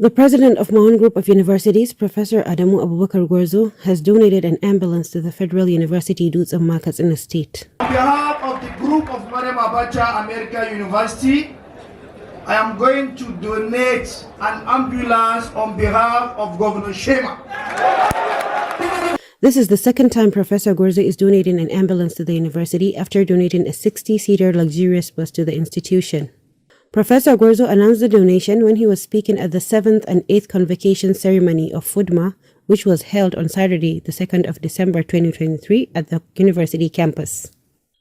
The president of MAAUN Group of Universities, Professor Adamu Abubakar Gwarzo, has donated an ambulance to the Federal University Dutse Ma Katsina State. On behalf of the group of Maryam Abacha America University, I am going to donate an ambulance on behalf of Governor Shema. This is the second time Professor Gwarzo is donating an ambulance to the university after donating a 60-seater luxurious bus to the institution. Professor Gwarzo announced the donation when he was speaking at the 7th and 8th convocation ceremony of FUDMA, which was held on Saturday, the 2nd of December 2023 at the university campus.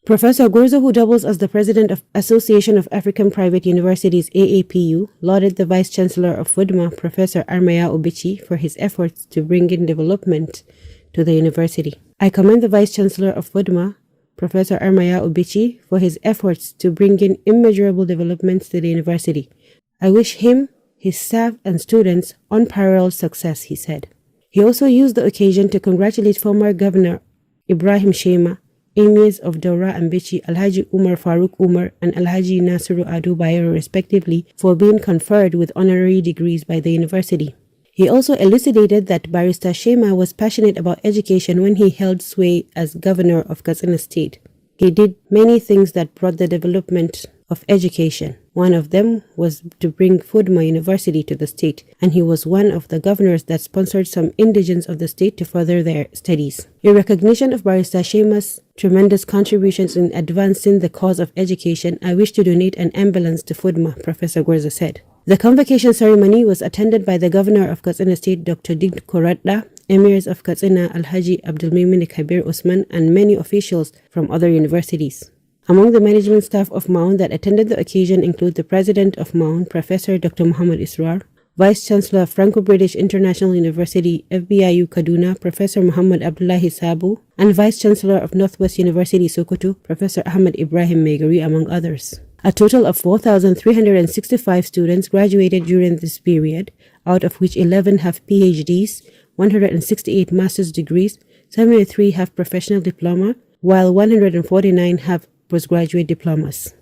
Professor Gwarzo, who doubles as the president of Association of African Private Universities AAPU, lauded the Vice Chancellor of FUDMA, Professor MAAUN Nigeria, for his efforts to bring in development to the university. I commend the Vice Chancellor of FUDMA, Professor MAAUN Nigeria, for his efforts to bring in immeasurable developments to the university. I wish him, his staff, and students unparalleled success, he said. He also used the occasion to congratulate former Governor Ibrahim Shema, Emirs of Daura and Bichi, Alhaji Umar Farooq Umar and Alhaji Nasiru Ado Bayero, respectively, for being conferred with honorary degrees by the university. He also elucidated that Barrister Shema was passionate about education when he held sway as governor of Katsina State. He did many things that brought the development of education. One of them was to bring FUDMA University to the state, and he was one of the governors that sponsored some indigents of the state to further their studies. In recognition of Barrister Shema's tremendous contributions in advancing the cause of education, I wish to donate an ambulance to FUDMA, Professor Gwarzo said. The convocation ceremony was attended by the Governor of Katsina State, Dr. Dikko Radda, Emirs of Katsina, Alhaji Abdulmumin Kabir Usman, and many officials from other universities. Among the management staff of MAAUN that attended the occasion include the President of MAAUN, Professor Dr. Muhammad Israr, Vice Chancellor of Franco-British International University, FBIU Kaduna, Professor Muhammad Abdullahi Sabu, and Vice Chancellor of Northwest University Sokoto, Professor Ahmad Ibrahim Megari, among others. A total of 4,365 students graduated during this period, out of which 11 have PhDs, 168 master's degrees, 73 have professional diploma, while 149 have postgraduate diplomas.